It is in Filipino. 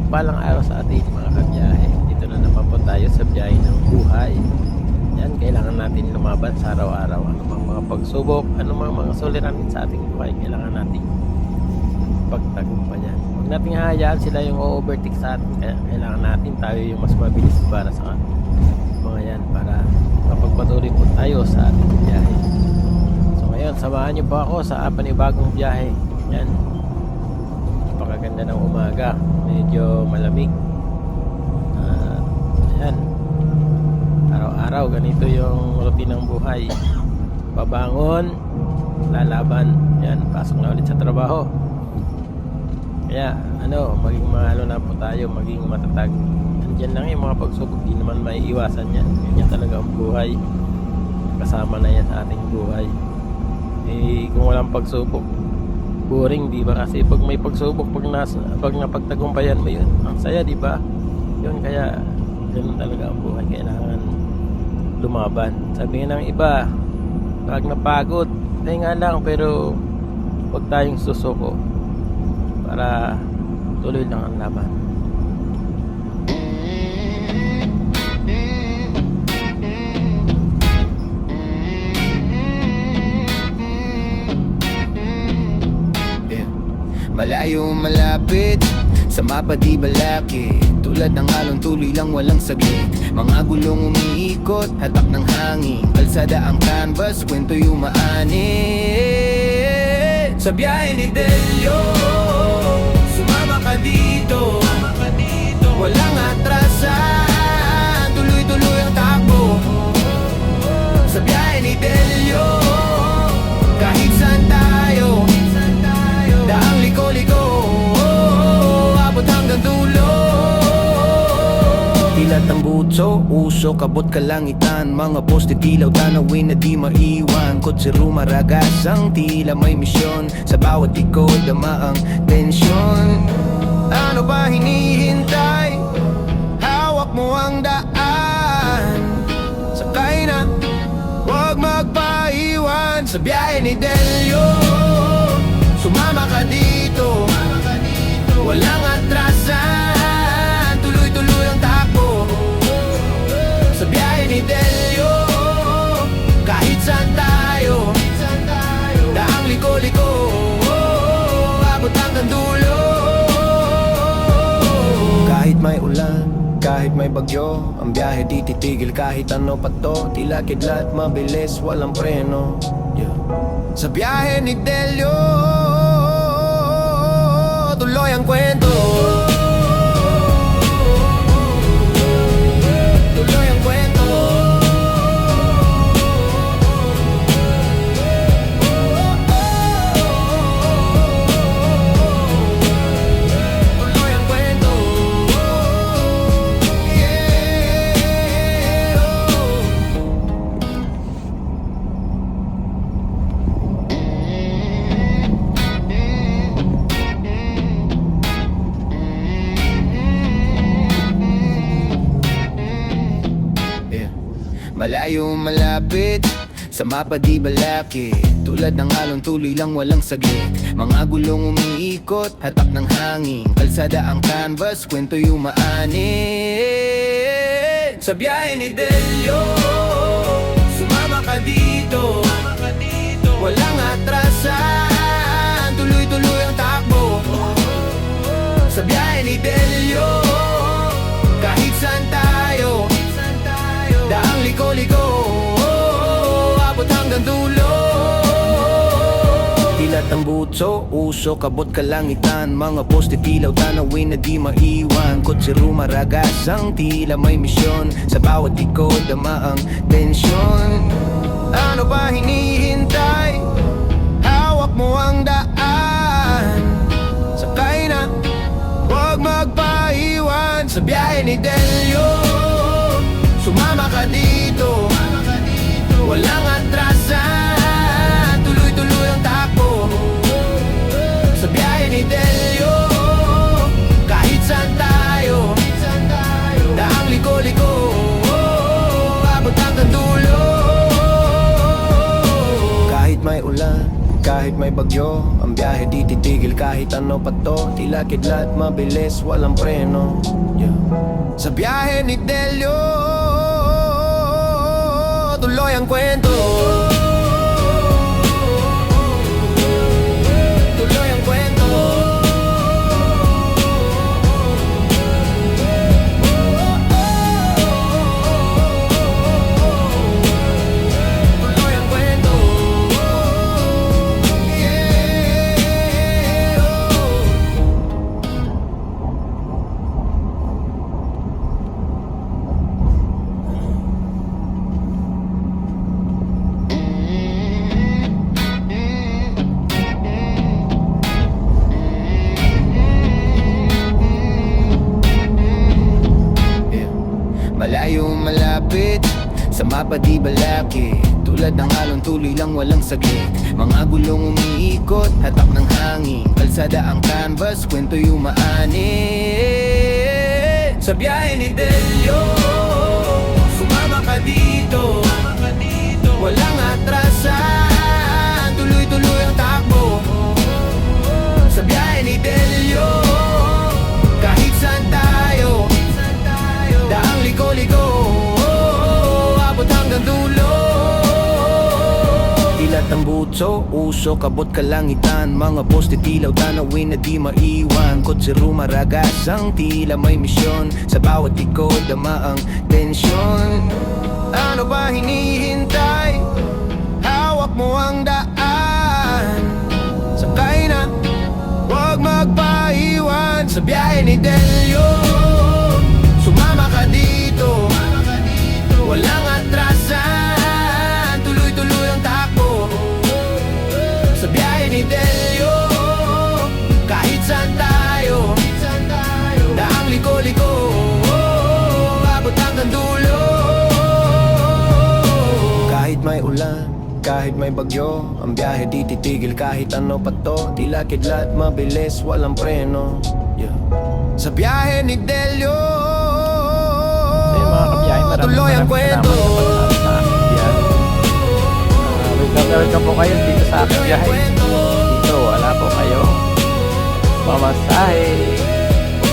mapagpalang araw sa ating mga kabiyahe. Dito na naman po tayo sa biyahe ng buhay. Yan, kailangan natin lumaban sa araw-araw. Ano mang mga pagsubok, ano mang mga suliranin sa ating buhay, kailangan natin pagtagumpayan. Huwag natin hahayaan sila yung o-overtake sa atin. Kaya kailangan natin tayo yung mas mabilis para sa mga yan, para mapagpatuloy po tayo sa ating biyahe. So ngayon, samahan niyo po ako sa panibagong biyahe. Yan, napakaganda ng umaga, medyo malamig. Ayan, araw-araw ganito yung routine ng buhay. Babangon, lalaban, yan, pasok na ulit sa trabaho. Kaya maging mahalo na po tayo, maging matatag. Nandiyan lang yung mga pagsubok, di naman maiiwasan yan. Ganyan talaga ang buhay, kasama na yan sa ating buhay. Kung walang pagsubok, boring, di ba? Kasi pag may pagsubok, pag napagtagumpayan mo yun, ang saya, di ba? Yun, kaya ganun talaga ang buhay, kailangan lumaban. Sabi ng iba, pag napagod, nga lang, pero huwag tayong susuko para tuloy lang ang laban. Malayo malapit, sa mapa di balaki. Tulad ng alon tuloy lang walang saglit. Mga gulong umiikot, hatak ng hangin. Kalsada ang canvas, kwento yung maanin. Sa biyahe ni Delio, sumama ka dito. Walang atrasan, tuloy-tuloy ang takbo. Sa biyahe ni Delio, kahit saan tayo, daang liko-liko, abot hanggang dulo. Tilat ang butso, usok, abot kalangitan. Mga poste tilaw, tanawin na di maiwan. Kotse rumaragas, ang tila may misyon. Sa bawat ikot, dama ang tensyon. Ano ba hinihintay? Hawak mo ang daan. Sakay na, huwag magpaiwan. Sa biyahe ni Delio, sumama ka dito. Walang atrasan, tuloy-tuloy ang takbo. Sa biyahe ni Delio, kahit saan tayo, daang liko-liko, abot hanggang dulo. Kahit may ulan, kahit may bagyo, ang biyahe di titigil kahit ano pa to. Tila kidlat, mabilis, walang preno, yeah. Sa biyahe ni Delio, tuloy ang kwento. Tuloy ang kwento. Tuloy ang kwento. Malayo malapit, sa mapa di balaki. Tulad ng alon tuloy lang walang saglit. Mga gulong umiikot, hatak ng hangin. Kalsada ang canvas, kwento yung maanin. Sa biyahe ni Delio, sumama ka dito. Walang atrasan, tuloy-tuloy ang takbo. Sa biyahe ni Delio, kahit saan tayo, daang liko-liko, abot hanggang dulo. Tilat ang butso, usok, abot kalangitan. Mga poste tilaw, tanawin na di maiwan. Kotse rumaragas, ang tila may misyon. Sa bawat ikot, dama ang tensyon. Ano ba hinihintay? Hawak mo ang daan. Sakay na, huwag magpaiwan. Sa biyahe ni Delio, sumama ka dito. Walang atrasan, tuloy-tuloy ang takbo. Sa biyahe ni Delio, kahit saan tayo, daang liko-liko, abot hanggang dulo. Kahit may ulan, kahit may bagyo, bagyo, ang biyahe di titigil kahit ano pa to. Tila kidlat, mabilis, walang preno, yeah. Sa biyahe ni Delio, tuloy ang kwento. Tuloy ang kwento. Tuloy ang kwento. Yeah. Malayo malapit, sa mapa di balaki. Tulad ng alon tuloy lang walang saglit. Mga gulong umiikot, hatak ng hangin. Kalsada ang canvas, kwento yung maanin. Sa biyahe ni Delio, sumama ka dito. Walang atrasan, tuloy-tuloy ang takbo. Sa biyahe ni Delio, kahit saan tayo, daang liko-liko, abot hanggang dulo. Dilat ang butso, usok, abot kalangitan. Mga poste tilaw, tanawin na di maiwan. Kotse rumaragas, ang tila may misyon. Sa bawat ikot, dama ang tensyon. Ano ba hinihintay? Hawak mo ang daan. Sakay na, huwag magpaiwan. Sa biyahe ni Delio, sumama ka dito. Walang atrasan, tuloy-tuloy ang takbo. Sa biyahe ni Delio, kahit saan tayo, daang liko-liko, abot hanggang dulo. Kahit may ulan, kahit may bagyo, ang biyahe di titigil kahit ano pa to. Tila kidlat, mabilis, walang preno, yeah. Sa biyahe ni Delio, Mga kabiyahe, tuloy ang kwento. Welcome po kayo dito sa aking biyahe. Dito wala po kayo pamasahe.